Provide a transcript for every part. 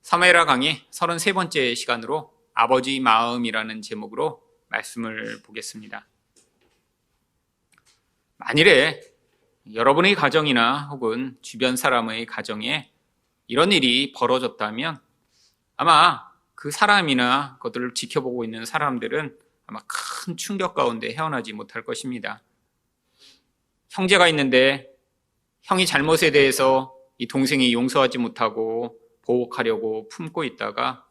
사무엘하 강의 33번째 시간으로 아버지 마음이라는 제목으로 말씀을 보겠습니다. 만일에 여러분의 가정이나 혹은 주변 사람의 가정에 이런 일이 벌어졌다면 아마 그 사람이나 그것들을 지켜보고 있는 사람들은 아마 큰 충격 가운데 헤어나지 못할 것입니다. 형제가 있는데 형이 잘못에 대해서 이 동생이 용서하지 못하고 보복하려고 품고 있다가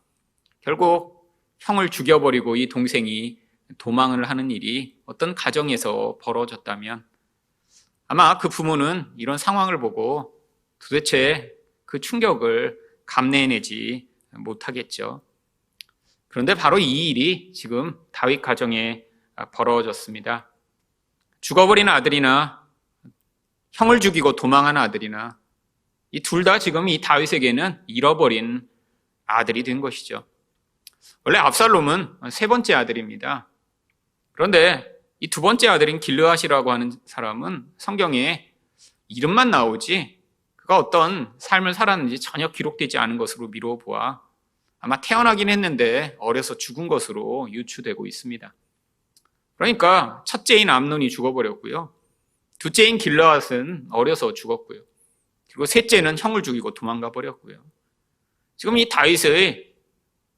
결국 형을 죽여버리고 이 동생이 도망을 하는 일이 어떤 가정에서 벌어졌다면 아마 그 부모는 이런 상황을 보고 도대체 그 충격을 감내해내지 못하겠죠. 그런데 바로 이 일이 지금 다윗 가정에 벌어졌습니다. 죽어버린 아들이나 형을 죽이고 도망한 아들이나 이 둘 다 지금 이 다윗에게는 잃어버린 아들이 된 것이죠. 원래 압살롬은 세 번째 아들입니다. 그런데 이 두 번째 아들인 길르앗이라고 하는 사람은 성경에 이름만 나오지 그가 어떤 삶을 살았는지 전혀 기록되지 않은 것으로 미루어 보아 아마 태어나긴 했는데 어려서 죽은 것으로 유추되고 있습니다. 그러니까 첫째인 암논이 죽어버렸고요. 둘째인 길르앗은 어려서 죽었고요. 그리고 셋째는 형을 죽이고 도망가 버렸고요. 지금 이 다윗의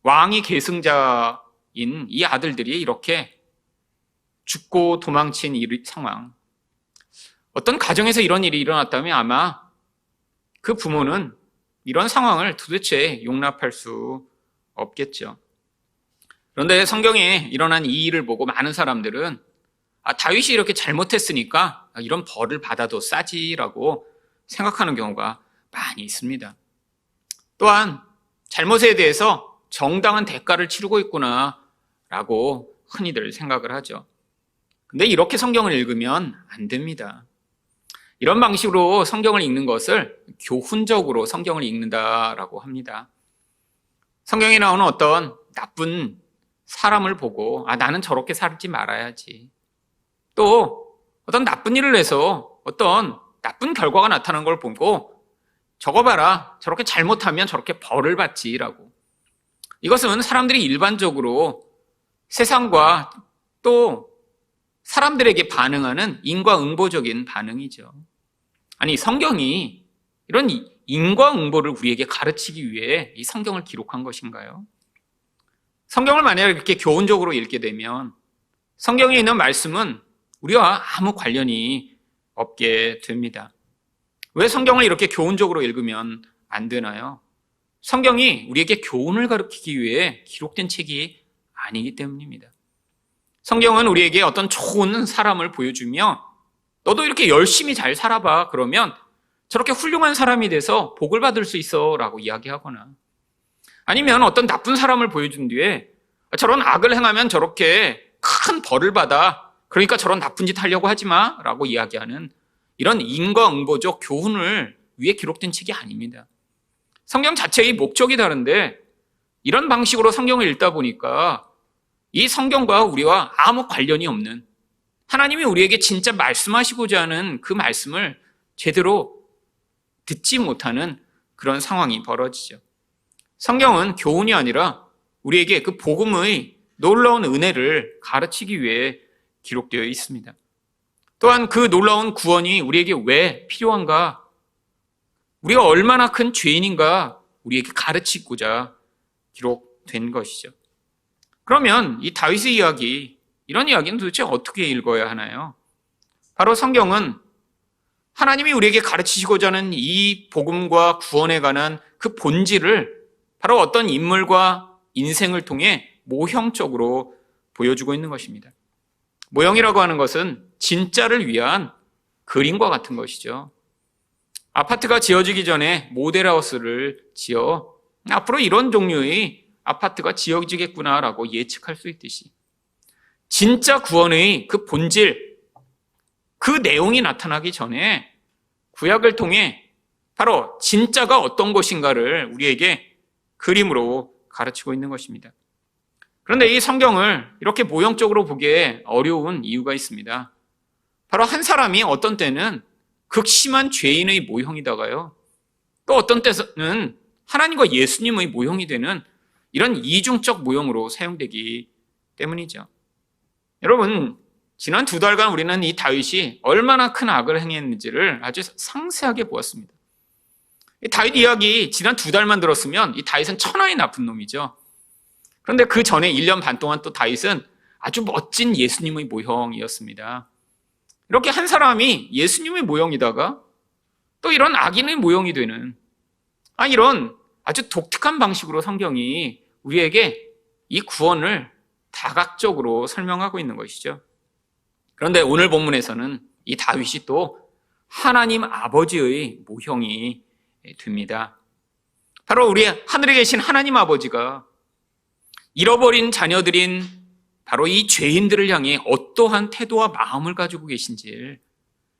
왕위 계승자인 이 아들들이 이렇게 죽고 도망친 상황, 어떤 가정에서 이런 일이 일어났다면 아마 그 부모는 이런 상황을 도대체 용납할 수 없겠죠. 그런데 성경에 일어난 이 일을 보고 많은 사람들은 다윗이 이렇게 잘못했으니까 이런 벌을 받아도 싸지라고 생각하는 경우가 많이 있습니다. 또한 잘못에 대해서 정당한 대가를 치르고 있구나라고 흔히들 생각을 하죠. 근데 이렇게 성경을 읽으면 안 됩니다. 이런 방식으로 성경을 읽는 것을 교훈적으로 성경을 읽는다라고 합니다. 성경에 나오는 어떤 나쁜 사람을 보고 나는 저렇게 살지 말아야지. 또 어떤 나쁜 일을 해서 어떤 나쁜 결과가 나타나는 걸 보고 저거 봐라, 저렇게 잘못하면 저렇게 벌을 받지라고. 이것은 사람들이 일반적으로 세상과 또 사람들에게 반응하는 인과응보적인 반응이죠. 아니, 성경이 이런 인과응보를 우리에게 가르치기 위해 이 성경을 기록한 것인가요? 성경을 만약에 이렇게 교훈적으로 읽게 되면 성경에 있는 말씀은 우리와 아무 관련이 없게 됩니다. 왜 성경을 이렇게 교훈적으로 읽으면 안 되나요? 성경이 우리에게 교훈을 가르치기 위해 기록된 책이 아니기 때문입니다. 성경은 우리에게 어떤 좋은 사람을 보여주며 너도 이렇게 열심히 잘 살아봐. 그러면 저렇게 훌륭한 사람이 돼서 복을 받을 수 있어 라고 이야기하거나 아니면 어떤 나쁜 사람을 보여준 뒤에 저런 악을 행하면 저렇게 큰 벌을 받아. 그러니까 저런 나쁜 짓 하려고 하지 마 라고 이야기하는 이런 인과응보적 교훈을 위해 기록된 책이 아닙니다. 성경 자체의 목적이 다른데 이런 방식으로 성경을 읽다 보니까 이 성경과 우리와 아무 관련이 없는 하나님이 우리에게 진짜 말씀하시고자 하는 그 말씀을 제대로 듣지 못하는 그런 상황이 벌어지죠. 성경은 교훈이 아니라 우리에게 그 복음의 놀라운 은혜를 가르치기 위해 기록되어 있습니다. 또한 그 놀라운 구원이 우리에게 왜 필요한가? 우리가 얼마나 큰 죄인인가 우리에게 가르치고자 기록된 것이죠. 그러면 이 다윗의 이야기, 이런 이야기는 도대체 어떻게 읽어야 하나요? 바로 성경은 하나님이 우리에게 가르치시고자 하는 이 복음과 구원에 관한 그 본질을 바로 어떤 인물과 인생을 통해 모형적으로 보여주고 있는 것입니다. 모형이라고 하는 것은 진짜를 위한 그림과 같은 것이죠. 아파트가 지어지기 전에 모델하우스를 지어 앞으로 이런 종류의 아파트가 지어지겠구나라고 예측할 수 있듯이 진짜 구원의 그 본질, 그 내용이 나타나기 전에 구약을 통해 바로 진짜가 어떤 것인가를 우리에게 그림으로 가르치고 있는 것입니다. 그런데 이 성경을 이렇게 모형적으로 보기에 어려운 이유가 있습니다. 바로 한 사람이 어떤 때는 극심한 죄인의 모형이다가요, 또 어떤 때는 하나님과 예수님의 모형이 되는 이런 이중적 모형으로 사용되기 때문이죠. 여러분, 지난 2달간 우리는 이 다윗이 얼마나 큰 악을 행했는지를 아주 상세하게 보았습니다. 이 다윗 이야기 지난 2달만 들었으면 이 다윗은 천하의 나쁜 놈이죠. 그런데 그 전에 1년 반 동안 또 다윗은 아주 멋진 예수님의 모형이었습니다. 이렇게 한 사람이 예수님의 모형이다가 또 이런 악인의 모형이 되는 이런 아주 독특한 방식으로 성경이 우리에게 이 구원을 다각적으로 설명하고 있는 것이죠. 그런데 오늘 본문에서는 이 다윗이 또 하나님 아버지의 모형이 됩니다. 바로 우리 하늘에 계신 하나님 아버지가 잃어버린 자녀들인 바로 이 죄인들을 향해 어떠한 태도와 마음을 가지고 계신지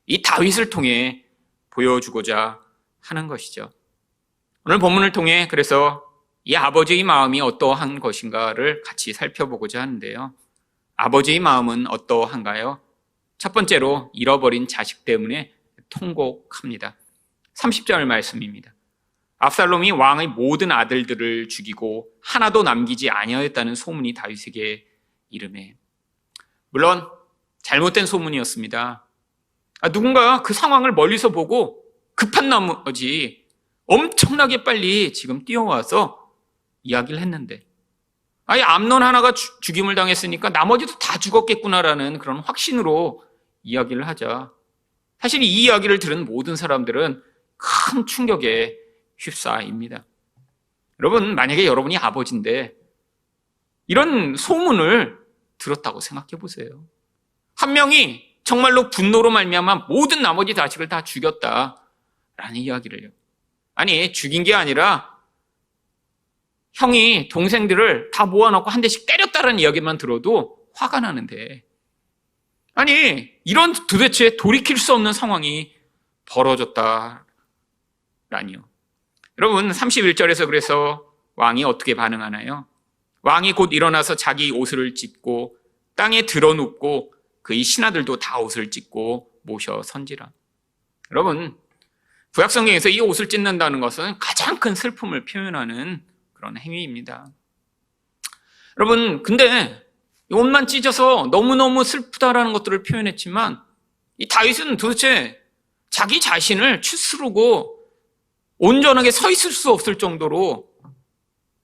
이 다윗을 통해 보여주고자 하는 것이죠. 오늘 본문을 통해 그래서 이 아버지의 마음이 어떠한 것인가를 같이 살펴보고자 하는데요. 아버지의 마음은 어떠한가요? 첫 번째로 잃어버린 자식 때문에 통곡합니다. 30절 말씀입니다. 압살롬이 왕의 모든 아들들을 죽이고 하나도 남기지 아니하였다는 소문이 다윗에게 이르매. 물론 잘못된 소문이었습니다. 누군가 그 상황을 멀리서 보고 급한 나머지 엄청나게 빨리 지금 뛰어와서 이야기를 했는데 암논 하나가 죽임을 당했으니까 나머지도 다 죽었겠구나라는 그런 확신으로 이야기를 하자 사실 이 이야기를 들은 모든 사람들은 큰 충격에 휩싸입니다. 여러분, 만약에 여러분이 아버지인데 이런 소문을 들었다고 생각해 보세요. 한 명이 정말로 분노로 말미암아 모든 나머지 자식을 다 죽였다라는 이야기를요. 아니, 죽인 게 아니라 형이 동생들을 다 모아놓고 한 대씩 때렸다는 이야기만 들어도 화가 나는데 아니, 이런 도대체 돌이킬 수 없는 상황이 벌어졌다라니요. 여러분, 31절에서 그래서 왕이 어떻게 반응하나요? 왕이 곧 일어나서 자기 옷을 찢고 땅에 드러눕고 그의 신하들도 다 옷을 찢고 모셔 선지라. 여러분, 구약성경에서 이 옷을 찢는다는 것은 가장 큰 슬픔을 표현하는 그런 행위입니다. 여러분, 근데 이 옷만 찢어서 너무너무 슬프다라는 것들을 표현했지만 이 다윗은 도대체 자기 자신을 추스르고 온전하게 서 있을 수 없을 정도로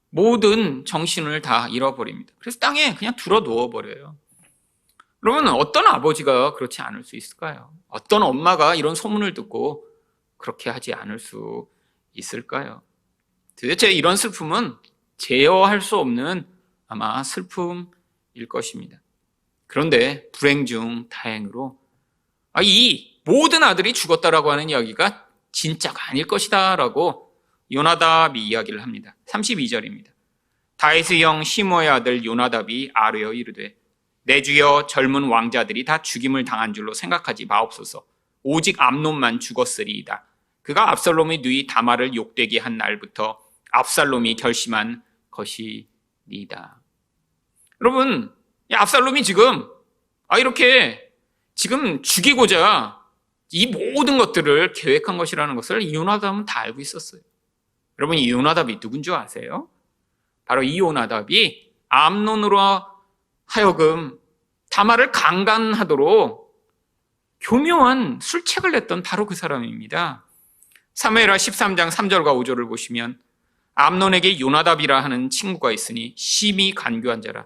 모든 정신을 다 잃어버립니다. 그래서 땅에 그냥 들어 누워버려요. 그러면 어떤 아버지가 그렇지 않을 수 있을까요? 어떤 엄마가 이런 소문을 듣고 그렇게 하지 않을 수 있을까요? 도대체 이런 슬픔은 제어할 수 없는 아마 슬픔일 것입니다. 그런데 불행 중 다행으로 이 모든 아들이 죽었다라고 하는 이야기가 진짜가 아닐 것이다 라고 요나답이 이야기를 합니다. 32절입니다. 다윗의 형 시므의 아들 요나답이 아뢰어 이르되 내 주여 젊은 왕자들이 다 죽임을 당한 줄로 생각하지 마옵소서. 오직 암논만 죽었으리이다. 그가 압살롬의 누이 다말을 욕되게 한 날부터 압살롬이 결심한 것이니이다. 여러분, 이 압살롬이 지금 이렇게 지금 죽이고자 이 모든 것들을 계획한 것이라는 것을 요나답은 다 알고 있었어요. 여러분, 이 요나답이 누군 줄 아세요? 바로 이 요나답이 암논으로 하여금 다말을 강간하도록 교묘한 술책을 냈던 바로 그 사람입니다. 사무엘하 13장 3절과 5절을 보시면 암논에게 요나답이라 하는 친구가 있으니 심히 간교한 자라.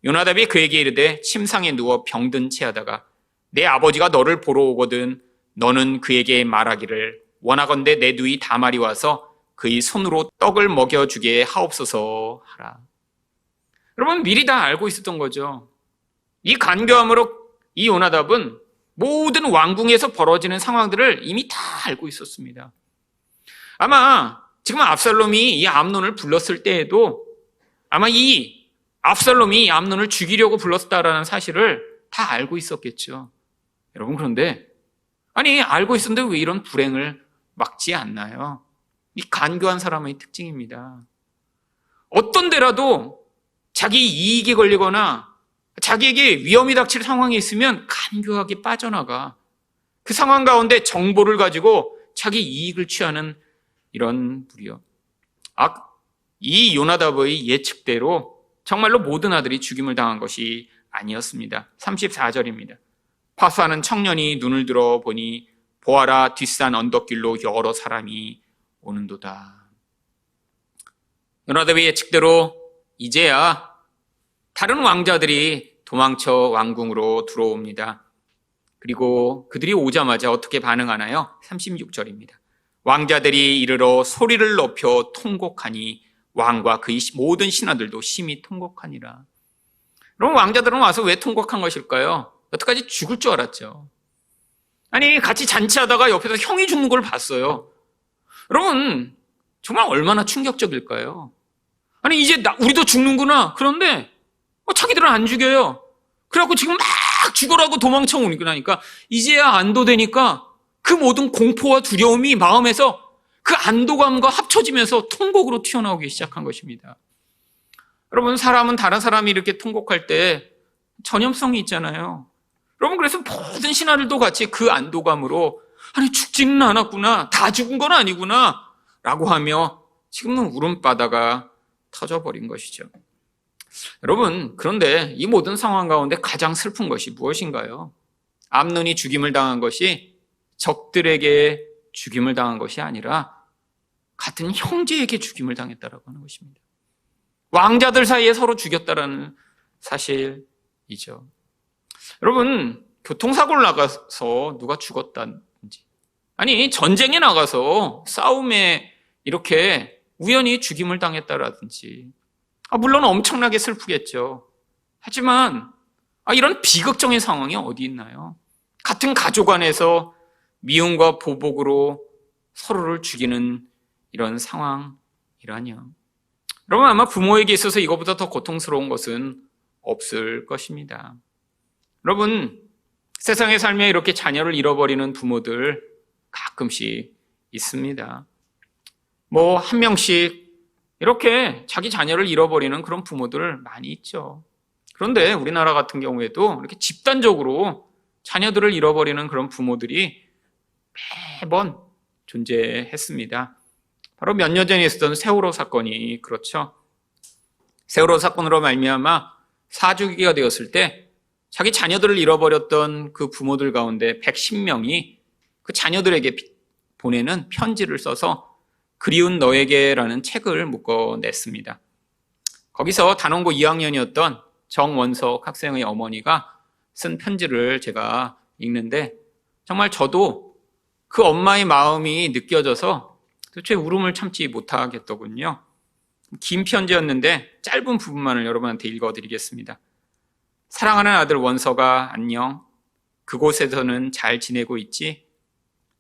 요나답이 그에게 이르되 침상에 누워 병든 채하다가 내 아버지가 너를 보러 오거든 너는 그에게 말하기를 원하건대 내 누이 다말이 와서 그의 손으로 떡을 먹여주게 하옵소서 하라. 여러분, 미리 다 알고 있었던 거죠. 이 간교함으로 이 요나답은 모든 왕궁에서 벌어지는 상황들을 이미 다 알고 있었습니다. 아마 지금 압살롬이 이 암논을 불렀을 때에도 아마 이 압살롬이 이 암논을 죽이려고 불렀다라는 사실을 다 알고 있었겠죠. 여러분, 그런데 알고 있었는데 왜 이런 불행을 막지 않나요? 이 간교한 사람의 특징입니다. 어떤 데라도 자기 이익이 걸리거나 자기에게 위험이 닥칠 상황이 있으면 간교하게 빠져나가 그 상황 가운데 정보를 가지고 자기 이익을 취하는 이런 부류요. 이 요나답의 예측대로 정말로 모든 아들이 죽임을 당한 것이 아니었습니다. 34절입니다. 파수하는 청년이 눈을 들어 보니 보아라 뒷산 언덕길로 여러 사람이 오는도다. 요나답의 예측대로 이제야 다른 왕자들이 도망쳐 왕궁으로 들어옵니다. 그리고 그들이 오자마자 어떻게 반응하나요? 36절입니다. 왕자들이 이르러 소리를 높여 통곡하니 왕과 그의 모든 신하들도 심히 통곡하니라. 그럼 왕자들은 와서 왜 통곡한 것일까요? 여태까지 죽을 줄 알았죠. 아니, 같이 잔치하다가 옆에서 형이 죽는 걸 봤어요. 여러분, 정말 얼마나 충격적일까요? 아니, 이제 우리도 죽는구나. 그런데 자기들은 안 죽여요. 그래갖고 지금 막 죽으라고 도망쳐 오니까 이제야 안도되니까 그 모든 공포와 두려움이 마음에서 그 안도감과 합쳐지면서 통곡으로 튀어나오기 시작한 것입니다. 여러분, 사람은 다른 사람이 이렇게 통곡할 때 전염성이 있잖아요. 여러분, 그래서 모든 신하들도 같이 그 안도감으로 아니 죽지는 않았구나, 다 죽은 건 아니구나 라고 하며 지금은 울음바다가 터져버린 것이죠. 여러분, 그런데 이 모든 상황 가운데 가장 슬픈 것이 무엇인가요? 암논이 죽임을 당한 것이 적들에게 죽임을 당한 것이 아니라 같은 형제에게 죽임을 당했다라고 하는 것입니다. 왕자들 사이에 서로 죽였다라는 사실이죠. 여러분, 교통사고를 나가서 누가 죽었다든지, 아니 전쟁에 나가서 싸움에 이렇게 우연히 죽임을 당했다라든지, 물론 엄청나게 슬프겠죠. 하지만 이런 비극적인 상황이 어디 있나요? 같은 가족 안에서 미움과 보복으로 서로를 죽이는 이런 상황이라뇨. 여러분, 아마 부모에게 있어서 이것보다 더 고통스러운 것은 없을 것입니다. 여러분, 세상에 살며 이렇게 자녀를 잃어버리는 부모들 가끔씩 있습니다. 한 명씩 이렇게 자기 자녀를 잃어버리는 그런 부모들 많이 있죠. 그런데 우리나라 같은 경우에도 이렇게 집단적으로 자녀들을 잃어버리는 그런 부모들이 매번 존재했습니다. 바로 몇 년 전에 있었던 세월호 사건이 그렇죠. 세월호 사건으로 말미암아 사주기가 되었을 때 자기 자녀들을 잃어버렸던 그 부모들 가운데 110명이 그 자녀들에게 보내는 편지를 써서 그리운 너에게라는 책을 묶어냈습니다. 거기서 단원고 2학년이었던 정원석 학생의 어머니가 쓴 편지를 제가 읽는데 정말 저도 그 엄마의 마음이 느껴져서 도대체 울음을 참지 못하겠더군요. 긴 편지였는데 짧은 부분만을 여러분한테 읽어드리겠습니다. 사랑하는 아들 원서가 안녕. 그곳에서는 잘 지내고 있지?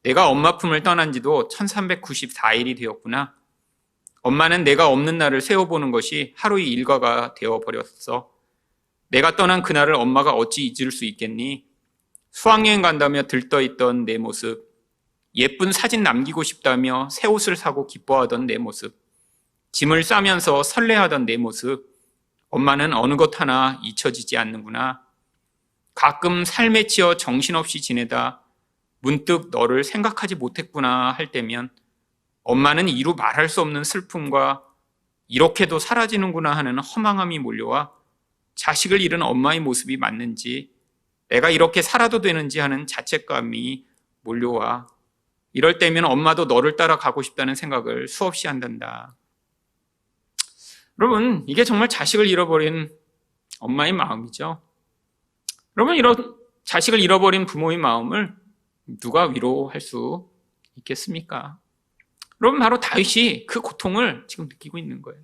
내가 엄마 품을 떠난 지도 1394일이 되었구나. 엄마는 내가 없는 날을 세워보는 것이 하루의 일과가 되어버렸어. 내가 떠난 그날을 엄마가 어찌 잊을 수 있겠니? 수학여행 간다며 들떠있던 내 모습, 예쁜 사진 남기고 싶다며 새 옷을 사고 기뻐하던 내 모습, 짐을 싸면서 설레하던 내 모습, 엄마는 어느 것 하나 잊혀지지 않는구나. 가끔 삶에 치여 정신없이 지내다 문득 너를 생각하지 못했구나 할 때면 엄마는 이루 말할 수 없는 슬픔과 이렇게도 사라지는구나 하는 허망함이 몰려와 자식을 잃은 엄마의 모습이 맞는지, 내가 이렇게 살아도 되는지 하는 자책감이 몰려와 이럴 때면 엄마도 너를 따라 가고 싶다는 생각을 수없이 한단다. 여러분, 이게 정말 자식을 잃어버린 엄마의 마음이죠. 여러분, 이런 자식을 잃어버린 부모의 마음을 누가 위로할 수 있겠습니까? 여러분, 바로 다윗이 그 고통을 지금 느끼고 있는 거예요.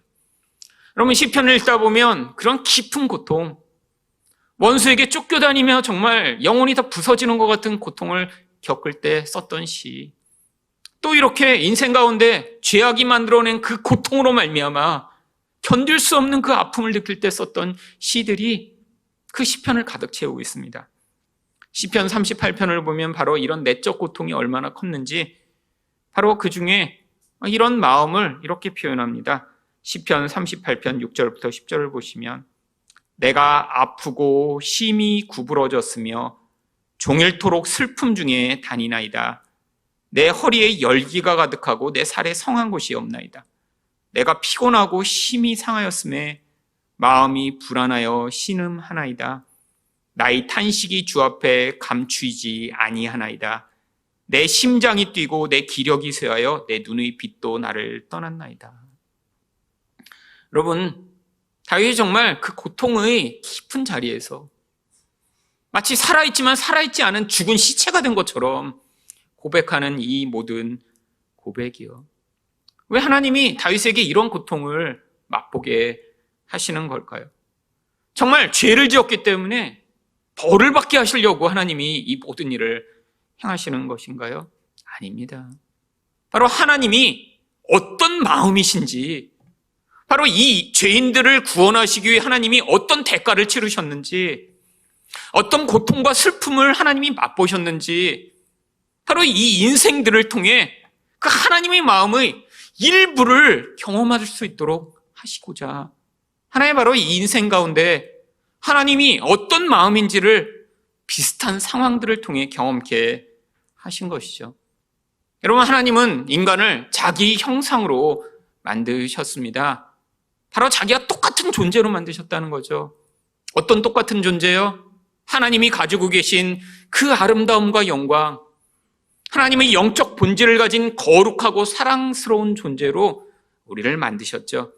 여러분, 시편을 읽다 보면 그런 깊은 고통, 원수에게 쫓겨다니며 정말 영혼이 다 부서지는 것 같은 고통을 겪을 때 썼던 시, 또 이렇게 인생 가운데 죄악이 만들어낸 그 고통으로 말미암아 견딜 수 없는 그 아픔을 느낄 때 썼던 시들이 그 시편을 가득 채우고 있습니다. 시편 38편을 보면 바로 이런 내적 고통이 얼마나 컸는지 바로 그 중에 이런 마음을 이렇게 표현합니다. 시편 38편 6절부터 10절을 보시면 내가 아프고 심히 구부러졌으며 종일토록 슬픔 중에 다니나이다. 내 허리에 열기가 가득하고 내 살에 성한 곳이 없나이다. 내가 피곤하고 심히 상하였음에 마음이 불안하여 신음하나이다. 나의 탄식이 주 앞에 감추이지 아니하나이다. 내 심장이 뛰고 내 기력이 쇠하여 내 눈의 빛도 나를 떠났나이다. 여러분, 다윗이 정말 그 고통의 깊은 자리에서 마치 살아있지만 살아있지 않은 죽은 시체가 된 것처럼 고백하는 이 모든 고백이요. 왜 하나님이 다윗에게 이런 고통을 맛보게 하시는 걸까요? 정말 죄를 지었기 때문에 벌을 받게 하시려고 하나님이 이 모든 일을 행하시는 것인가요? 아닙니다. 바로 하나님이 어떤 마음이신지, 바로 이 죄인들을 구원하시기 위해 하나님이 어떤 대가를 치르셨는지, 어떤 고통과 슬픔을 하나님이 맛보셨는지, 바로 이 인생들을 통해 그 하나님의 마음의 일부를 경험할 수 있도록 하시고자 하나님 바로 이 인생 가운데 하나님이 어떤 마음인지를 비슷한 상황들을 통해 경험케 하신 것이죠. 여러분, 하나님은 인간을 자기 형상으로 만드셨습니다. 바로 자기와 똑같은 존재로 만드셨다는 거죠. 어떤 똑같은 존재요? 하나님이 가지고 계신 그 아름다움과 영광, 하나님의 영적 본질을 가진 거룩하고 사랑스러운 존재로 우리를 만드셨죠.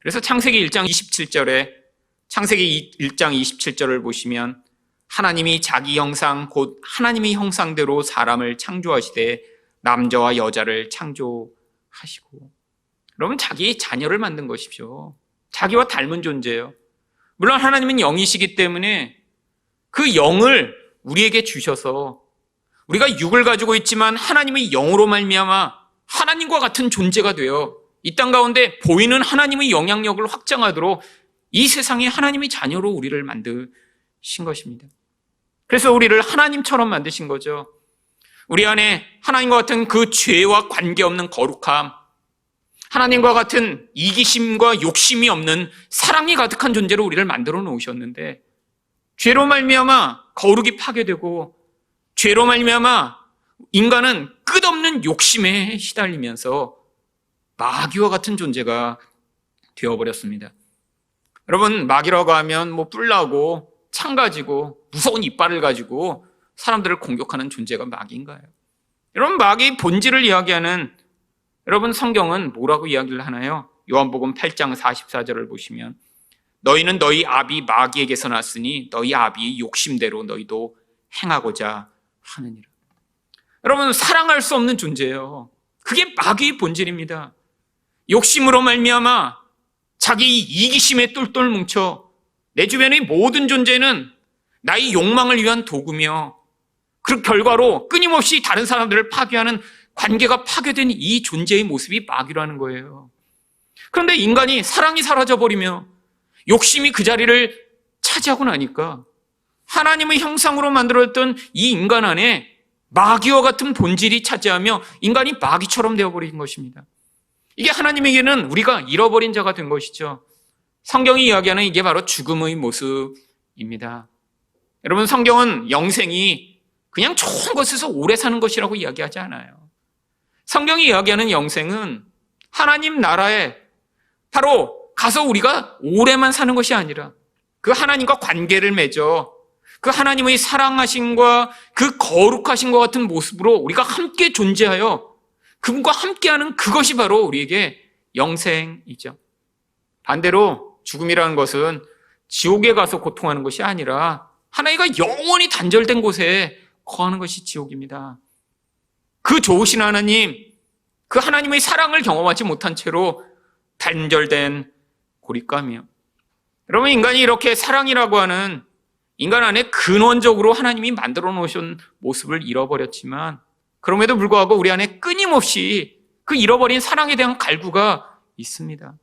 그래서 창세기 1장 27절에 창세기 1장 27절을 보시면 하나님이 자기 형상 곧 하나님의 형상대로 사람을 창조하시되 남자와 여자를 창조하시고, 여러분, 자기 자녀를 만든 것이죠. 자기와 닮은 존재예요. 물론 하나님은 영이시기 때문에 그 영을 우리에게 주셔서 우리가 육을 가지고 있지만 하나님의 영으로 말미암아 하나님과 같은 존재가 되어 이 땅 가운데 보이는 하나님의 영향력을 확장하도록 이 세상에 하나님의 자녀로 우리를 만드신 것입니다. 그래서 우리를 하나님처럼 만드신 거죠. 우리 안에 하나님과 같은 그 죄와 관계없는 거룩함, 하나님과 같은 이기심과 욕심이 없는 사랑이 가득한 존재로 우리를 만들어 놓으셨는데, 죄로 말미암아 거룩이 파괴되고 죄로 말미암아 인간은 끝없는 욕심에 시달리면서 마귀와 같은 존재가 되어버렸습니다. 여러분, 마귀라고 하면 뿔나고 창 가지고 무서운 이빨을 가지고 사람들을 공격하는 존재가 마귀인가요? 여러분, 마귀의 본질을 이야기하는 여러분 성경은 뭐라고 이야기를 하나요? 요한복음 8장 44절을 보시면 너희는 너희 아비 마귀에게서 났으니 너희 아비의 욕심대로 너희도 행하고자 하느니라. 여러분, 사랑할 수 없는 존재예요. 그게 마귀의 본질입니다. 욕심으로 말미암아 자기 이기심에 똘똘 뭉쳐 내 주변의 모든 존재는 나의 욕망을 위한 도구며 그 결과로 끊임없이 다른 사람들을 파괴하는 관계가 파괴된 이 존재의 모습이 마귀라는 거예요. 그런데 인간이 사랑이 사라져버리며 욕심이 그 자리를 차지하고 나니까 하나님의 형상으로 만들어졌던 이 인간 안에 마귀와 같은 본질이 차지하며 인간이 마귀처럼 되어버린 것입니다. 이게 하나님에게는 우리가 잃어버린 자가 된 것이죠. 성경이 이야기하는 이게 바로 죽음의 모습입니다. 여러분, 성경은 영생이 그냥 좋은 곳에서 오래 사는 것이라고 이야기하지 않아요. 성경이 이야기하는 영생은 하나님 나라에 바로 가서 우리가 오래만 사는 것이 아니라 그 하나님과 관계를 맺어 그 하나님의 사랑하심과 그 거룩하심과 같은 모습으로 우리가 함께 존재하여 그분과 함께하는 그것이 바로 우리에게 영생이죠. 반대로 죽음이라는 것은 지옥에 가서 고통하는 것이 아니라 하나님과 영원히 단절된 곳에 거하는 것이 지옥입니다. 그 좋으신 하나님, 그 하나님의 사랑을 경험하지 못한 채로 단절된 고립감이요. 여러분, 인간이 이렇게 사랑이라고 하는 인간 안에 근원적으로 하나님이 만들어 놓으신 모습을 잃어버렸지만 그럼에도 불구하고 우리 안에 끊임없이 그 잃어버린 사랑에 대한 갈구가 있습니다.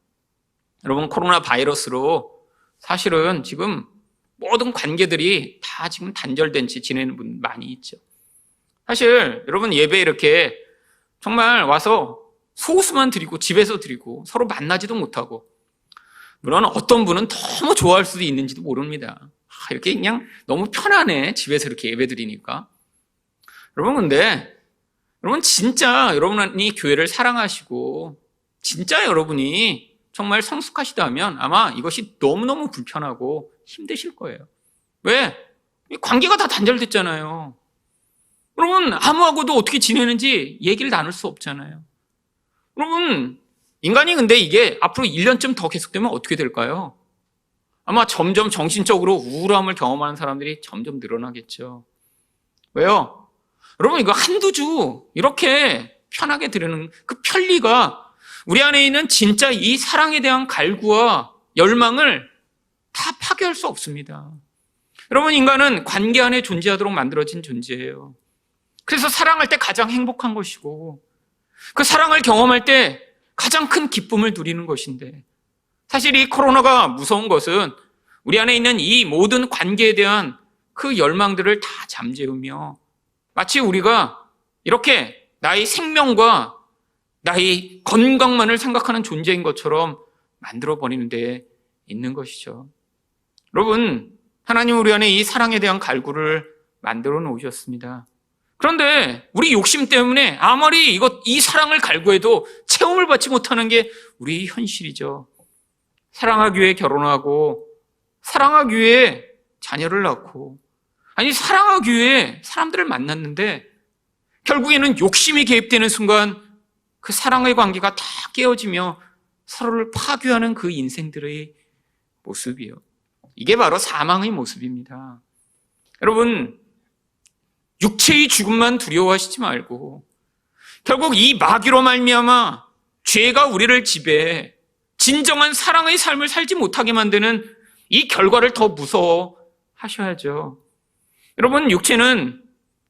여러분, 코로나 바이러스로 사실은 지금 모든 관계들이 다 지금 단절된 채 지내는 분 많이 있죠. 사실 여러분, 예배 이렇게 정말 와서 소수만 드리고 집에서 드리고 서로 만나지도 못하고, 물론 어떤 분은 너무 좋아할 수도 있는지도 모릅니다. 이렇게 그냥 너무 편하네, 집에서 이렇게 예배 드리니까. 여러분, 근데 여러분 진짜 여러분이 교회를 사랑하시고 진짜 여러분이 정말 성숙하시다면 아마 이것이 너무너무 불편하고 힘드실 거예요. 왜? 관계가 다 단절됐잖아요. 여러분, 아무하고도 어떻게 지내는지 얘기를 나눌 수 없잖아요. 여러분, 인간이 근데 이게 앞으로 1년쯤 더 계속되면 어떻게 될까요? 아마 점점 정신적으로 우울함을 경험하는 사람들이 점점 늘어나겠죠. 왜요? 여러분, 이거 한두 주 이렇게 편하게 들으는 그 편리가 우리 안에 있는 진짜 이 사랑에 대한 갈구와 열망을 다 파괴할 수 없습니다. 여러분, 인간은 관계 안에 존재하도록 만들어진 존재예요. 그래서 사랑할 때 가장 행복한 것이고 그 사랑을 경험할 때 가장 큰 기쁨을 누리는 것인데, 사실 이 코로나가 무서운 것은 우리 안에 있는 이 모든 관계에 대한 그 열망들을 다 잠재우며 마치 우리가 이렇게 나의 생명과 나의 건강만을 생각하는 존재인 것처럼 만들어버리는 데 있는 것이죠. 여러분, 하나님 우리 안에 이 사랑에 대한 갈구를 만들어 놓으셨습니다. 그런데 우리 욕심 때문에 아무리 이 사랑을 갈구해도 체험을 받지 못하는 게 우리의 현실이죠. 사랑하기 위해 결혼하고 사랑하기 위해 자녀를 낳고, 아니 사랑하기 위해 사람들을 만났는데 결국에는 욕심이 개입되는 순간 그 사랑의 관계가 다 깨어지며 서로를 파괴하는 그 인생들의 모습이요. 이게 바로 사망의 모습입니다. 여러분, 육체의 죽음만 두려워하시지 말고 결국 이 마귀로 말미암아 죄가 우리를 지배해 진정한 사랑의 삶을 살지 못하게 만드는 이 결과를 더 무서워하셔야죠. 여러분, 육체는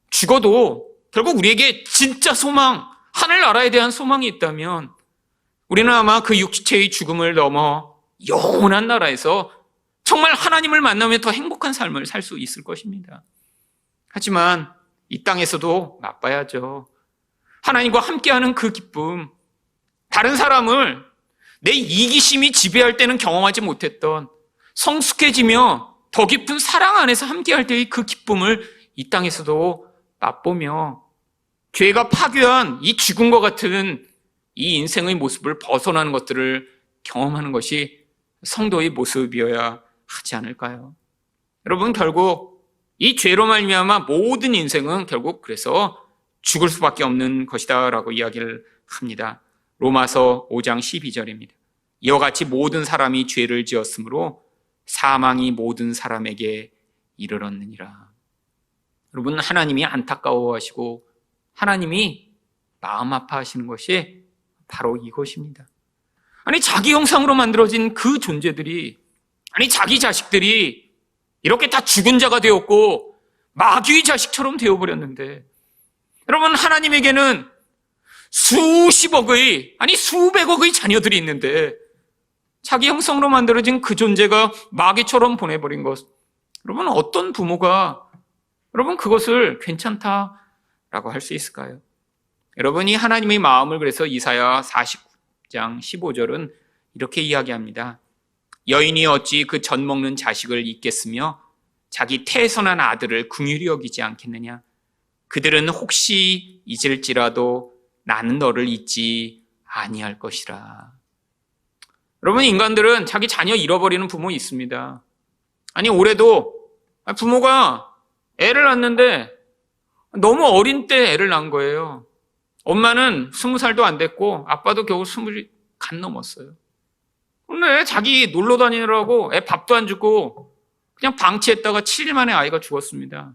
죽어도 결국 우리에게 진짜 소망, 하늘나라에 대한 소망이 있다면 우리는 아마 그 육체의 죽음을 넘어 영원한 나라에서 정말 하나님을 만나며 더 행복한 삶을 살 수 있을 것입니다. 하지만 이 땅에서도 맛봐야죠. 하나님과 함께하는 그 기쁨, 다른 사람을 내 이기심이 지배할 때는 경험하지 못했던 성숙해지며 더 깊은 사랑 안에서 함께할 때의 그 기쁨을 이 땅에서도 맛보며 죄가 파괴한 이 죽음과 같은 이 인생의 모습을 벗어나는 것들을 경험하는 것이 성도의 모습이어야 하지 않을까요? 여러분, 결국 이 죄로 말미암아 모든 인생은 결국 그래서 죽을 수밖에 없는 것이다 라고 이야기를 합니다. 로마서 5장 12절입니다. 이와 같이 모든 사람이 죄를 지었으므로 사망이 모든 사람에게 이르렀느니라. 여러분, 하나님이 안타까워하시고 하나님이 마음 아파하시는 것이 바로 이것입니다. 아니, 자기 형상으로 만들어진 그 존재들이, 아니 자기 자식들이 이렇게 다 죽은 자가 되었고 마귀의 자식처럼 되어버렸는데, 여러분, 하나님에게는 수십억의, 아니 수백억의 자녀들이 있는데 자기 형상으로 만들어진 그 존재가 마귀처럼 보내버린 것, 여러분, 어떤 부모가 여러분 그것을 괜찮다라고 할 수 있을까요? 여러분이 하나님의 마음을, 그래서 이사야 49장 15절은 이렇게 이야기합니다. 여인이 어찌 그 젖 먹는 자식을 잊겠으며 자기 태선한 아들을 긍휼히 여기지 않겠느냐. 그들은 혹시 잊을지라도 나는 너를 잊지 아니할 것이라. 여러분, 인간들은 자기 자녀 잃어버리는 부모 있습니다. 아니, 올해도 부모가 애를 낳는데 너무 어린 때 애를 낳은 거예요. 엄마는 20살도 안 됐고 아빠도 겨우 20이 간 넘었어요. 근데 자기 놀러 다니느라고 애 밥도 안 주고 그냥 방치했다가 7일 만에 아이가 죽었습니다.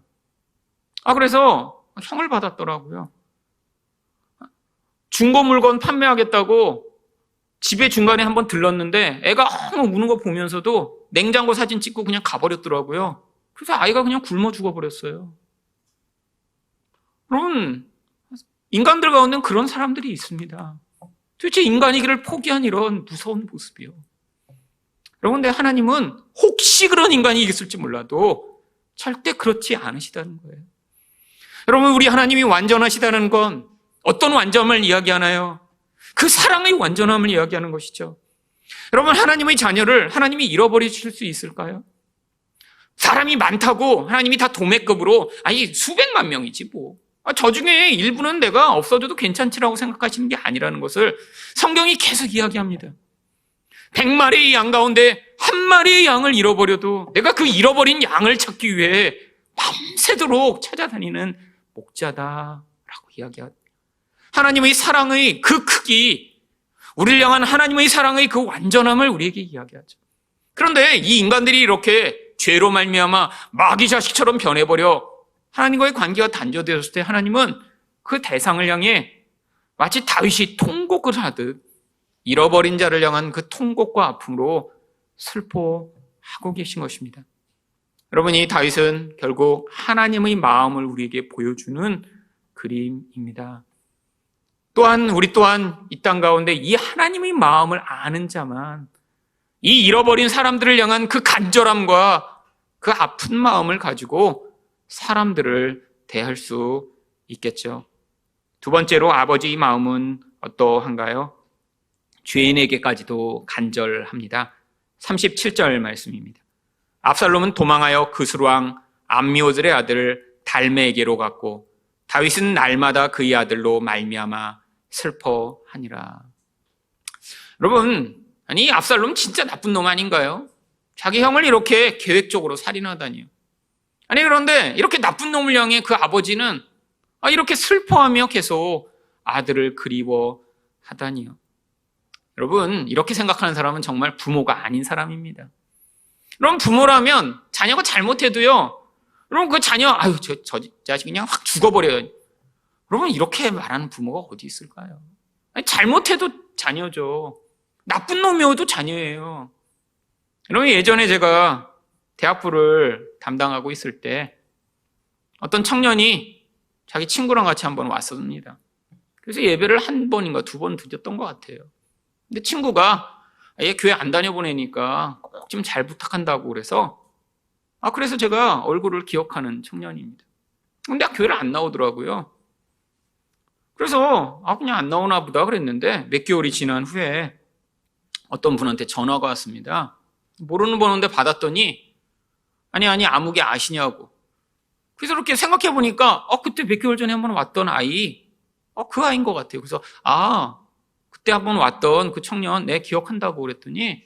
그래서 형을 받았더라고요. 중고 물건 판매하겠다고 집에 중간에 한번 들렀는데 애가 너무 우는 거 보면서도 냉장고 사진 찍고 그냥 가버렸더라고요. 그래서 아이가 그냥 굶어 죽어버렸어요. 여러분, 인간들 가운데는 그런 사람들이 있습니다. 도대체 인간이기를 포기한 이런 무서운 모습이요. 여러분, 근데 하나님은 혹시 그런 인간이 있을지 몰라도 절대 그렇지 않으시다는 거예요. 여러분, 우리 하나님이 완전하시다는 건 어떤 완전함을 이야기하나요? 그 사랑의 완전함을 이야기하는 것이죠. 여러분, 하나님의 자녀를 하나님이 잃어버리실 수 있을까요? 사람이 많다고 하나님이 다 도매급으로, 아니 수백만 명이지 뭐 저 중에 일부는 내가 없어져도 괜찮지라고 생각하시는 게 아니라는 것을 성경이 계속 이야기합니다. 100마리의 양 가운데 한 마리의 양을 잃어버려도 내가 그 잃어버린 양을 찾기 위해 밤새도록 찾아다니는 목자다라고 이야기합니다. 하나님의 사랑의 그 크기, 우리를 향한 하나님의 사랑의 그 완전함을 우리에게 이야기하죠. 그런데 이 인간들이 이렇게 죄로 말미암아 마귀 자식처럼 변해버려 하나님과의 관계가 단절되었을 때 하나님은 그 대상을 향해 마치 다윗이 통곡을 하듯 잃어버린 자를 향한 그 통곡과 아픔으로 슬퍼하고 계신 것입니다. 여러분, 이 다윗은 결국 하나님의 마음을 우리에게 보여주는 그림입니다. 또한 우리 또한 이 땅 가운데 이 하나님의 마음을 아는 자만 이 잃어버린 사람들을 향한 그 간절함과 그 아픈 마음을 가지고 사람들을 대할 수 있겠죠. 두 번째로 아버지의 마음은 어떠한가요? 죄인에게까지도 간절합니다. 37절 말씀입니다. 압살롬은 도망하여 그술왕 암미오들의 아들 달메에게로 갔고 다윗은 날마다 그의 아들로 말미암아 슬퍼하니라. 여러분, 아니 압살롬 진짜 나쁜 놈 아닌가요? 자기 형을 이렇게 계획적으로 살인하다니요. 아니 그런데 이렇게 나쁜 놈을 향해 그 아버지는 이렇게 슬퍼하며 계속 아들을 그리워하다니요. 여러분, 이렇게 생각하는 사람은 정말 부모가 아닌 사람입니다. 그럼 부모라면 자녀가 잘못해도요, 여러분 그 자녀 저 자식 그냥 확 죽어버려요. 여러분, 이렇게 말하는 부모가 어디 있을까요? 아니, 잘못해도 자녀죠. 나쁜 놈이어도 자녀예요. 여러분, 예전에 제가 대학부를 담당하고 있을 때 어떤 청년이 자기 친구랑 같이 한번 왔습니다. 그래서 예배를 한 번인가 두 번 드렸던 것 같아요. 근데 친구가 얘 교회 안 다녀보내니까 꼭 좀 잘 부탁한다고 그래서 그래서 제가 얼굴을 기억하는 청년입니다. 근데 교회를 안 나오더라고요. 그래서 그냥 안 나오나 보다 그랬는데 몇 개월이 지난 후에 어떤 분한테 전화가 왔습니다. 모르는 번호인데 받았더니 아니 아무개 아시냐고. 그래서 이렇게 생각해 보니까 그때 몇 개월 전에 한번 왔던 아이 그 아이인 것 같아요. 그래서 그때 한번 왔던 그 청년 내 기억한다고 그랬더니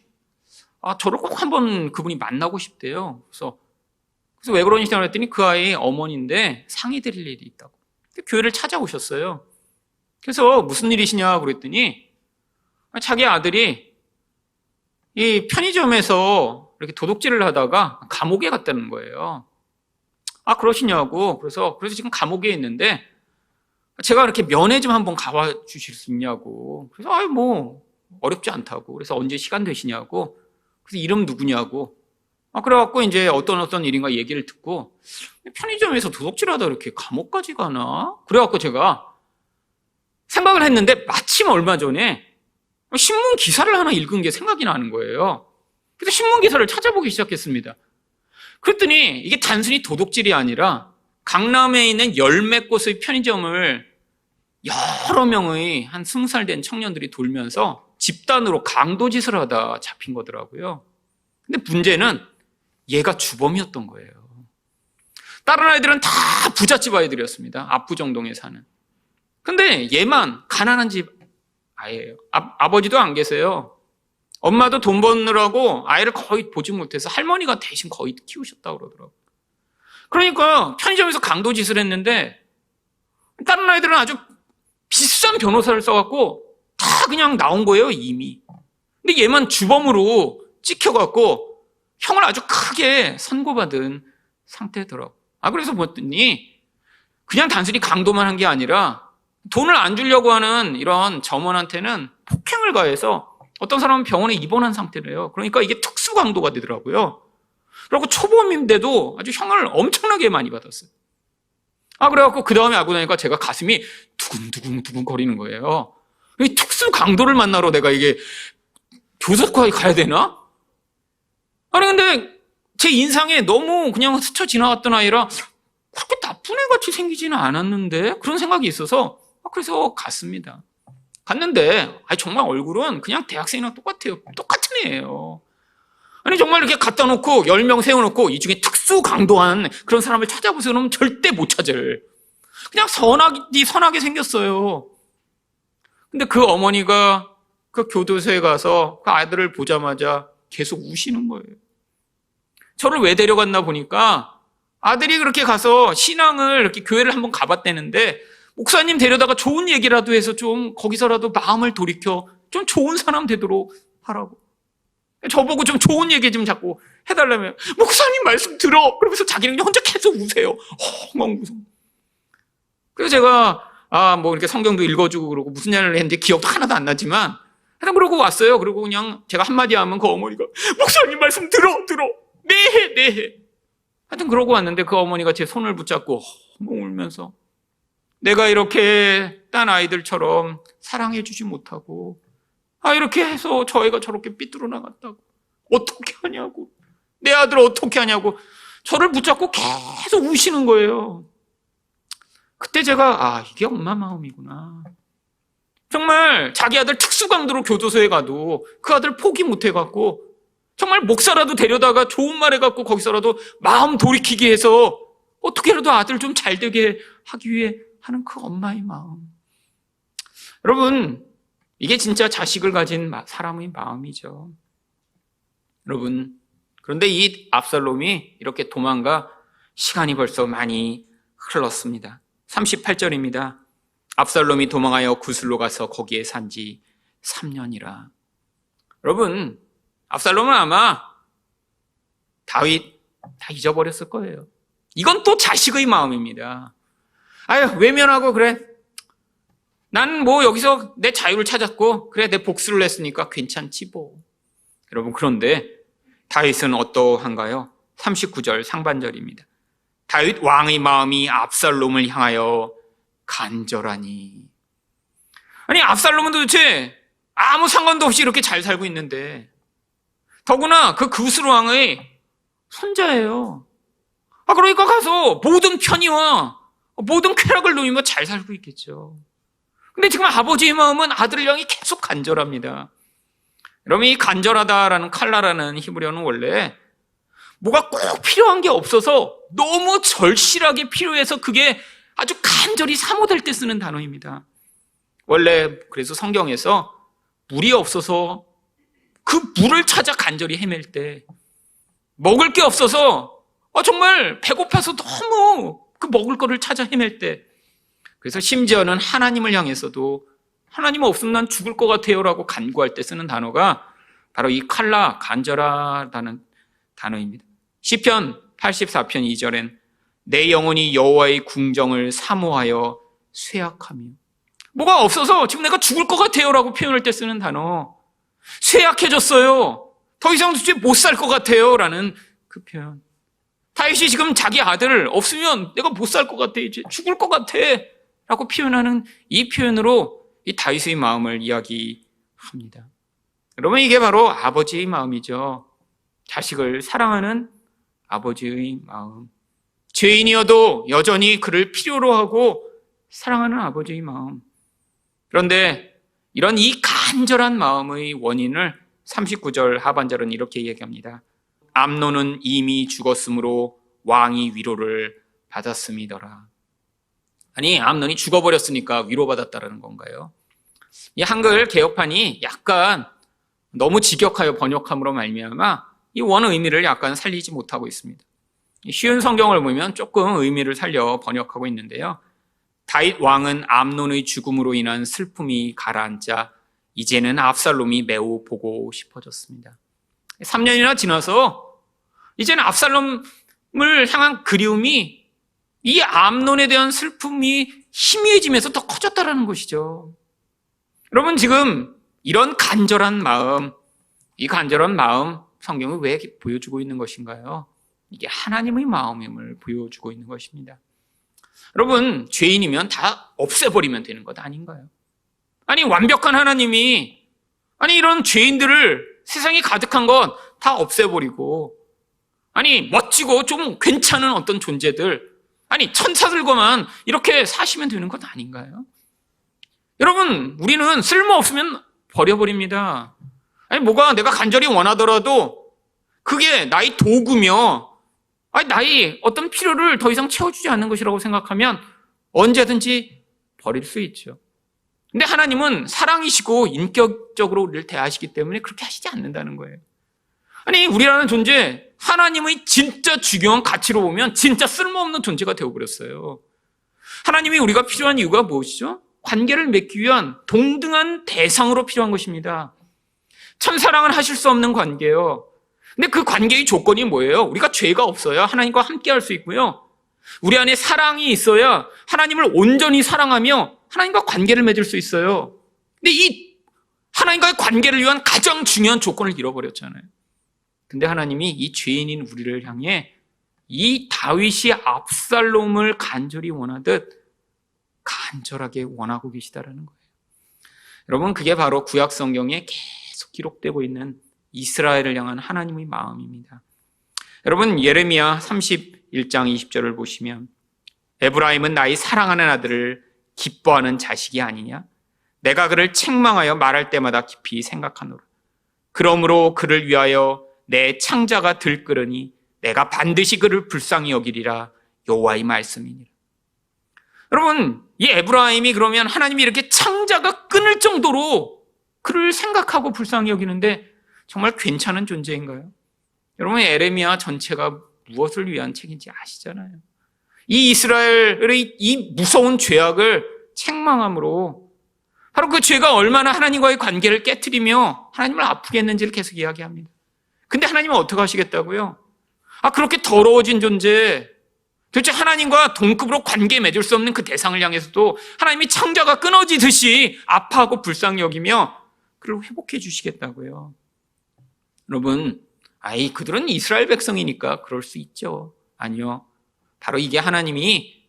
저를 꼭 한번 그분이 만나고 싶대요. 그래서 왜 그러시냐고 그랬더니 그 아이 어머니인데 상의 드릴 일이 있다고. 교회를 찾아오셨어요. 그래서 무슨 일이시냐고 그랬더니 자기 아들이 이 편의점에서 이렇게 도둑질을 하다가 감옥에 갔다는 거예요. 그러시냐고. 그래서 지금 감옥에 있는데 제가 이렇게 면회 좀 한번 가봐 주실 수 있냐고. 그래서 뭐 어렵지 않다고. 그래서 언제 시간 되시냐고. 그래서 이름 누구냐고. 그래갖고 이제 어떤 일인가 얘기를 듣고 편의점에서 도둑질하다 이렇게 감옥까지 가나? 그래갖고 제가 생각을 했는데 마침 얼마 전에 신문 기사를 하나 읽은 게 생각이 나는 거예요. 그래서 신문 기사를 찾아보기 시작했습니다. 그랬더니 이게 단순히 도둑질이 아니라 강남에 있는 열몇 곳의 편의점을 여러 명의 한 20살 된 청년들이 돌면서 집단으로 강도짓을 하다 잡힌 거더라고요. 근데 문제는 얘가 주범이었던 거예요. 다른 아이들은 다 부잣집 아이들이었습니다. 압구정동에 사는. 근데 얘만 가난한 집 아이예요. 아버지도 안 계세요. 엄마도 돈 버느라고 아이를 거의 보지 못해서 할머니가 대신 거의 키우셨다고 그러더라고요. 그러니까 편의점에서 강도짓을 했는데 다른 아이들은 아주 비싼 변호사를 써갖고 다 그냥 나온 거예요, 이미. 근데 얘만 주범으로 찍혀갖고 형을 아주 크게 선고받은 상태더라고요. 그래서 봤더니 그냥 단순히 강도만 한 게 아니라 돈을 안 주려고 하는 이런 점원한테는 폭행을 가해서 어떤 사람은 병원에 입원한 상태래요. 그러니까 이게 특수 강도가 되더라고요. 그리고 초범인데도 아주 형을 엄청나게 많이 받았어요. 그래갖고 그 다음에 알고 나니까 제가 가슴이 두근두근 거리는 거예요. 이 특수 강도를 만나러 내가 이게 교섭과에 가야 되나? 근데 제 인상에 너무 그냥 스쳐 지나갔던 아이라 그렇게 나쁜 애 같이 생기지는 않았는데 그런 생각이 있어서 그래서 갔습니다. 갔는데 정말 얼굴은 그냥 대학생이랑 똑같아요. 똑같은 애예요. 정말 이렇게 갖다 놓고 10명 세워놓고 이 중에 특수 강도한 그런 사람을 찾아보세요. 그러면 절대 못 찾을. 그냥 선하게 생겼어요. 근데 그 어머니가 그 교도소에 가서 그 아들을 보자마자 계속 우시는 거예요. 저를 왜 데려갔나 보니까 아들이 그렇게 가서 신앙을 이렇게 교회를 한번 가봤다는데 목사님 데려다가 좋은 얘기라도 해서 좀 거기서라도 마음을 돌이켜 좀 좋은 사람 되도록 하라고. 저보고 좀 좋은 얘기 좀 자꾸 해달라면 목사님 말씀 들어. 그러면서 자기는 그냥 혼자 계속 우세요. 엉엉 웃어. 그래서 제가 뭐 이렇게 성경도 읽어주고 그러고 무슨 일을 했는데 기억도 하나도 안 나지만 하여튼 그러고 왔어요. 그리고 그냥 제가 한마디 하면 그 어머니가 목사님 말씀 들어. 네. 하여튼 그러고 왔는데 그 어머니가 제 손을 붙잡고 울면서 내가 이렇게 딴 아이들처럼 사랑해주지 못하고 이렇게 해서 저 애가 저렇게 삐뚤어 나갔다고 어떻게 하냐고 내 아들 어떻게 하냐고 저를 붙잡고 계속 우시는 거예요. 그때 제가 이게 엄마 마음이구나. 정말 자기 아들 특수강도로 교도소에 가도 그 아들 포기 못해갖고 정말 목사라도 데려다가 좋은 말 해갖고 거기서라도 마음 돌이키게 해서 어떻게라도 아들 좀 잘 되게 하기 위해 하는 그 엄마의 마음. 여러분, 이게 진짜 자식을 가진 사람의 마음이죠. 여러분, 그런데 이 압살롬이 이렇게 도망가 시간이 벌써 많이 흘렀습니다. 38절입니다. 압살롬이 도망하여 구슬로 가서 거기에 산 지 3년이라. 여러분, 압살롬은 아마 다윗 다 잊어버렸을 거예요. 이건 또 자식의 마음입니다. 외면하고 그래. 난 뭐 여기서 내 자유를 찾았고 그래 내 복수를 했으니까 괜찮지 뭐. 여러분 그런데 다윗은 어떠한가요? 39절 상반절입니다. 다윗 왕의 마음이 압살롬을 향하여 간절하니. 아니 압살롬은 도대체 아무 상관도 없이 이렇게 잘 살고 있는데 더구나 그 구슬 왕의 손자예요. 그러니까 가서 모든 편의와 모든 쾌락을 누리며 잘 살고 있겠죠. 근데 지금 아버지의 마음은 아들을 향해 계속 간절합니다. 여러분 이 간절하다라는 칼라라는 히브리어는 원래 뭐가 꼭 필요한 게 없어서 너무 절실하게 필요해서 그게 아주 간절히 사모될 때 쓰는 단어입니다. 원래 그래서 성경에서 물이 없어서 그 물을 찾아 간절히 헤맬 때 먹을 게 없어서 정말 배고파서 너무 그 먹을 거를 찾아 헤맬 때 그래서 심지어는 하나님을 향해서도 하나님 없으면 난 죽을 것 같아요 라고 간구할 때 쓰는 단어가 바로 이 칼라 간절하다는 단어입니다. 시편 84편 2절엔 내 영혼이 여호와의 궁정을 사모하여 쇠약하며 뭐가 없어서 지금 내가 죽을 것 같아요 라고 표현할 때 쓰는 단어 쇠약해졌어요. 더 이상 도대체 못 살 것 같아요 라는 그 표현. 다윗이 지금 자기 아들 없으면 내가 못 살 것 같아 이제 죽을 것 같아 라고 표현하는 이 표현으로 이 다윗의 마음을 이야기합니다. 여러분 이게 바로 아버지의 마음이죠. 자식을 사랑하는 아버지의 마음. 죄인이어도 여전히 그를 필요로 하고 사랑하는 아버지의 마음. 그런데 이런 이 간절한 마음의 원인을 39절 하반절은 이렇게 얘기합니다. 암논은 이미 죽었으므로 왕이 위로를 받았음이더라. 아니 암논이 죽어버렸으니까 위로받았다라는 건가요? 이 한글 개혁판이 약간 너무 직역하여 번역함으로 말미암아 이 원 의미를 약간 살리지 못하고 있습니다. 쉬운 성경을 보면 조금 의미를 살려 번역하고 있는데요. 다윗 왕은 암논의 죽음으로 인한 슬픔이 가라앉자 이제는 압살롬이 매우 보고 싶어졌습니다. 3년이나 지나서 이제는 압살롬을 향한 그리움이 이 암논에 대한 슬픔이 희미해지면서 더 커졌다는 것이죠. 여러분 지금 이런 간절한 마음, 이 간절한 마음 성경이 왜 보여주고 있는 것인가요? 이게 하나님의 마음임을 보여주고 있는 것입니다. 여러분 죄인이면 다 없애버리면 되는 것 아닌가요? 아니 완벽한 하나님이 이런 죄인들을 세상이 가득한 건 다 없애버리고 멋지고 좀 괜찮은 어떤 존재들 천사들과만 이렇게 사시면 되는 것 아닌가요? 여러분 우리는 쓸모없으면 버려버립니다. 뭐가 내가 간절히 원하더라도 그게 나의 도구며 나의 어떤 필요를 더 이상 채워주지 않는 것이라고 생각하면 언제든지 버릴 수 있죠. 근데 하나님은 사랑이시고 인격적으로 우리를 대하시기 때문에 그렇게 하시지 않는다는 거예요. 아니, 우리라는 존재, 하나님의 진짜 중요한 가치로 보면 진짜 쓸모없는 존재가 되어버렸어요. 하나님이 우리가 필요한 이유가 무엇이죠? 관계를 맺기 위한 동등한 대상으로 필요한 것입니다. 천사랑은 하실 수 없는 관계예요. 근데 그 관계의 조건이 뭐예요? 우리가 죄가 없어야 하나님과 함께 할 수 있고요. 우리 안에 사랑이 있어야 하나님을 온전히 사랑하며 하나님과 관계를 맺을 수 있어요. 근데 이 하나님과의 관계를 위한 가장 중요한 조건을 잃어버렸잖아요. 근데 하나님이 이 죄인인 우리를 향해 이 다윗이 압살롬을 간절히 원하듯 간절하게 원하고 계시다라는 거예요. 여러분, 그게 바로 구약 성경에 계속 기록되고 있는 이스라엘을 향한 하나님의 마음입니다. 여러분, 예레미야 31장 20절을 보시면 에브라임은 나의 사랑하는 아들을 기뻐하는 자식이 아니냐? 내가 그를 책망하여 말할 때마다 깊이 생각하노라. 그러므로 그를 위하여 내 창자가 들끓으니 내가 반드시 그를 불쌍히 여기리라. 여호와의 말씀이니라. 여러분, 이 에브라임이 그러면 하나님이 이렇게 창자가 끊을 정도로 그를 생각하고 불쌍히 여기는데 정말 괜찮은 존재인가요? 여러분, 에레미야 전체가 무엇을 위한 책인지 아시잖아요. 이 이스라엘의 이 무서운 죄악을 책망함으로 바로 그 죄가 얼마나 하나님과의 관계를 깨트리며 하나님을 아프게 했는지를 계속 이야기합니다. 근데 하나님은 어떻게 하시겠다고요? 그렇게 더러워진 존재, 도대체 하나님과 동급으로 관계 맺을 수 없는 그 대상을 향해서도 하나님이 창자가 끊어지듯이 아파하고 불쌍히 여기며 그를 회복해 주시겠다고요. 여러분, 그들은 이스라엘 백성이니까 그럴 수 있죠. 아니요. 바로 이게 하나님이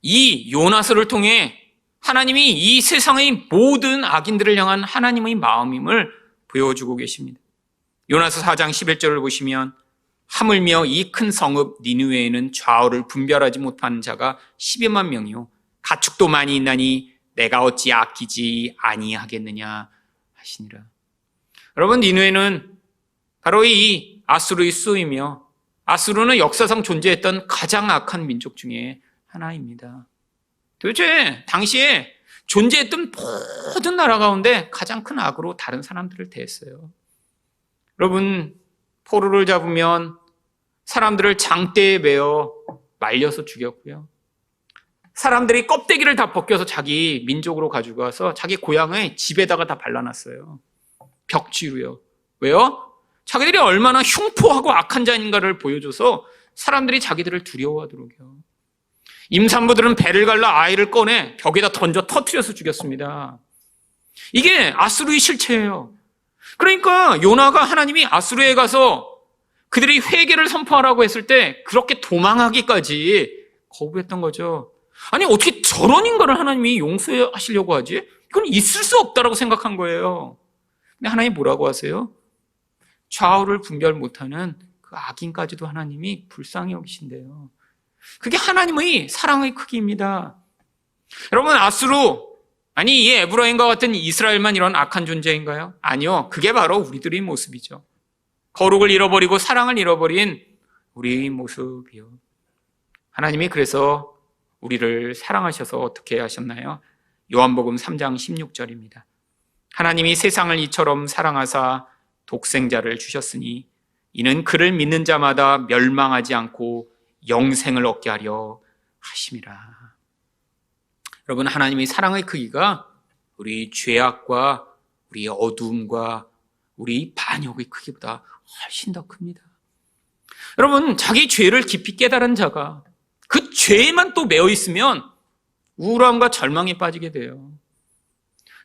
이 요나서를 통해 하나님이 이 세상의 모든 악인들을 향한 하나님의 마음임을 보여주고 계십니다. 요나서 4장 11절을 보시면 하물며 이 큰 성읍 니느웨에는 좌우를 분별하지 못하는 자가 12만 명이요 가축도 많이 있나니 내가 어찌 아끼지 아니하겠느냐 하시니라. 여러분, 니느웨는 바로 이 아수르의 수이며 아수르는 역사상 존재했던 가장 악한 민족 중에 하나입니다. 도대체 당시에 존재했던 모든 나라 가운데 가장 큰 악으로 다른 사람들을 대했어요. 여러분, 포로를 잡으면 사람들을 장대에 매어 말려서 죽였고요. 사람들이 껍데기를 다 벗겨서 자기 민족으로 가지고 와서 자기 고향의 집에다가 다 발라놨어요. 벽지로요. 왜요? 자기들이 얼마나 흉포하고 악한 자인가를 보여줘서 사람들이 자기들을 두려워하도록요. 임산부들은 배를 갈라 아이를 꺼내 벽에다 던져 터뜨려서 죽였습니다. 이게 아수르의 실체예요. 그러니까 요나가 하나님이 아수르에 가서 그들이 회개를 선포하라고 했을 때 그렇게 도망하기까지 거부했던 거죠. 아니, 어떻게 저런 인간을 하나님이 용서하시려고 하지? 이건 있을 수 없다라고 생각한 거예요. 근데 하나님이 뭐라고 하세요? 좌우를 분별 못하는 그 악인까지도 하나님이 불쌍히 여기신대요. 그게 하나님의 사랑의 크기입니다. 여러분, 아수르, 이 에브라임과 같은 이스라엘만 이런 악한 존재인가요? 아니요. 그게 바로 우리들의 모습이죠. 거룩을 잃어버리고 사랑을 잃어버린 우리의 모습이요. 하나님이 그래서 우리를 사랑하셔서 어떻게 하셨나요? 요한복음 3장 16절입니다. 하나님이 세상을 이처럼 사랑하사 독생자를 주셨으니 이는 그를 믿는 자마다 멸망하지 않고 영생을 얻게 하려 하심이라. 여러분, 하나님의 사랑의 크기가 우리 죄악과 우리 어두움과 우리 반역의 크기보다 훨씬 더 큽니다. 여러분, 자기 죄를 깊이 깨달은 자가 그 죄에만 또 매여 있으면 우울함과 절망에 빠지게 돼요.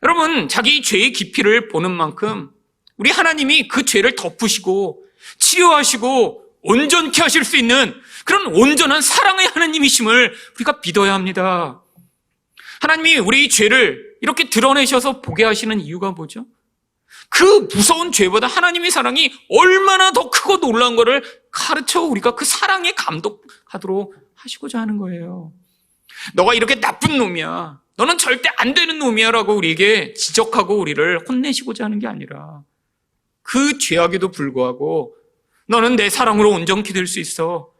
여러분, 자기 죄의 깊이를 보는 만큼 우리 하나님이 그 죄를 덮으시고 치료하시고 온전케 하실 수 있는 그런 온전한 사랑의 하나님이심을 우리가 믿어야 합니다. 하나님이 우리 죄를 이렇게 드러내셔서 보게 하시는 이유가 뭐죠? 그 무서운 죄보다 하나님의 사랑이 얼마나 더 크고 놀라운 것을 가르쳐 우리가 그 사랑에 감독하도록 하시고자 하는 거예요. 너가 이렇게 나쁜 놈이야, 너는 절대 안 되는 놈이야 라고 우리에게 지적하고 우리를 혼내시고자 하는 게 아니라 그 죄악에도 불구하고 너는 내 사랑으로 온전케 될 수 있어.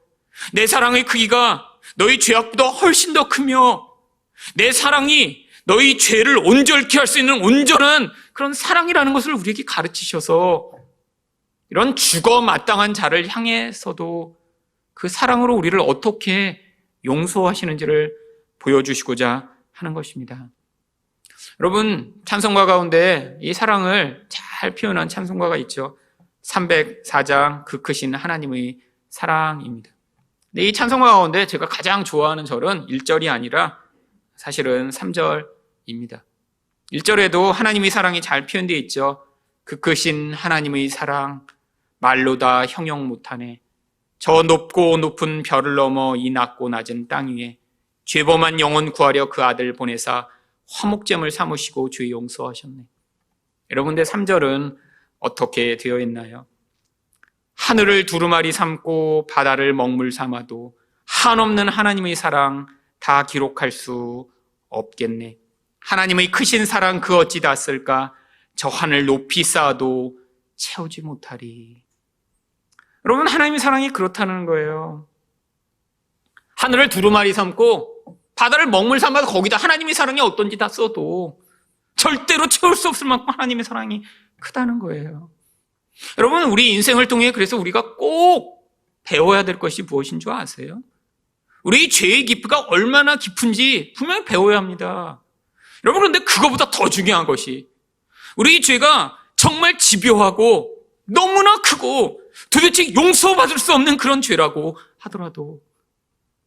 내 사랑의 크기가 너희 죄악보다 훨씬 더 크며 내 사랑이 너희 죄를 온전케 할 수 있는 온전한 그런 사랑이라는 것을 우리에게 가르치셔서 이런 죽어 마땅한 자를 향해서도 그 사랑으로 우리를 어떻게 용서하시는지를 보여주시고자 하는 것입니다. 여러분, 찬송가 가운데 이 사랑을 잘 표현한 찬송가가 있죠. 304장 그 크신 하나님의 사랑입니다. 근데 이 찬송가 가운데 제가 가장 좋아하는 절은 1절이 아니라 사실은 3절입니다. 1절에도 하나님의 사랑이 잘 표현되어 있죠. 그 크신 하나님의 사랑 말로 다 형용 못하네. 저 높고 높은 별을 넘어 이 낮고 낮은 땅 위에 죄범한 영혼 구하려 그 아들 보내사 화목제물 삼으시고 죄 용서하셨네. 여러분, 근데 3절은 어떻게 되어 있나요? 하늘을 두루마리 삼고 바다를 먹물 삼아도 한없는 하나님의 사랑 다 기록할 수 없겠네. 하나님의 크신 사랑 그 어찌 다 쓸까? 저 하늘 높이 쌓아도 채우지 못하리. 여러분, 하나님의 사랑이 그렇다는 거예요. 하늘을 두루마리 삼고 바다를 먹물 삼아서 거기다 하나님의 사랑이 어떤지 다 써도 절대로 채울 수 없을 만큼 하나님의 사랑이 크다는 거예요. 여러분, 우리 인생을 통해 그래서 우리가 꼭 배워야 될 것이 무엇인 줄 아세요? 우리 죄의 깊이가 얼마나 깊은지 분명히 배워야 합니다. 여러분, 그런데 그거보다 더 중요한 것이 우리 죄가 정말 집요하고 너무나 크고 도대체 용서받을 수 없는 그런 죄라고 하더라도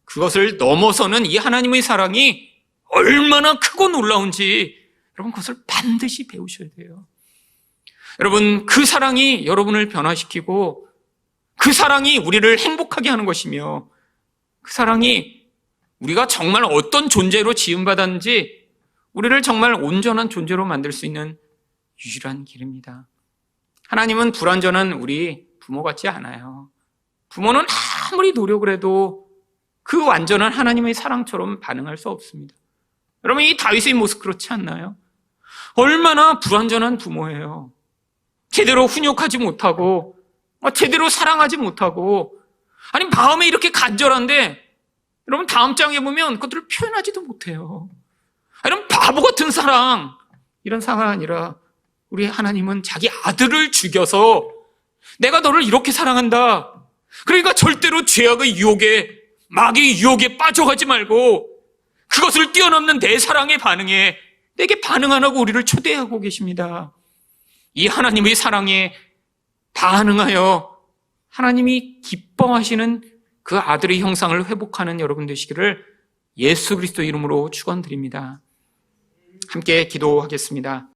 그것을 넘어서는 이 하나님의 사랑이 얼마나 크고 놀라운지 여러분 그것을 반드시 배우셔야 돼요. 여러분, 그 사랑이 여러분을 변화시키고 그 사랑이 우리를 행복하게 하는 것이며 그 사랑이 우리가 정말 어떤 존재로 지음받았는지 우리를 정말 온전한 존재로 만들 수 있는 유일한 길입니다. 하나님은 불완전한 우리 부모 같지 않아요. 부모는 아무리 노력을 해도 그 완전한 하나님의 사랑처럼 반응할 수 없습니다. 여러분, 이 다윗의 모습 그렇지 않나요? 얼마나 불완전한 부모예요. 제대로 훈육하지 못하고 제대로 사랑하지 못하고 아니 마음에 이렇게 간절한데 여러분 다음 장에 보면 그것들을 표현하지도 못해요. 이런 바보 같은 사랑, 이런 사랑이 아니라 우리 하나님은 자기 아들을 죽여서 내가 너를 이렇게 사랑한다. 그러니까 절대로 죄악의 유혹에 마귀의 유혹에 빠져가지 말고 그것을 뛰어넘는 내 사랑에 반응해 내게 반응 안 하고 우리를 초대하고 계십니다. 이 하나님의 사랑에 반응하여 하나님이 기뻐하시는 그 아들의 형상을 회복하는 여러분 되시기를 예수 그리스도 이름으로 축원드립니다. 함께 기도하겠습니다.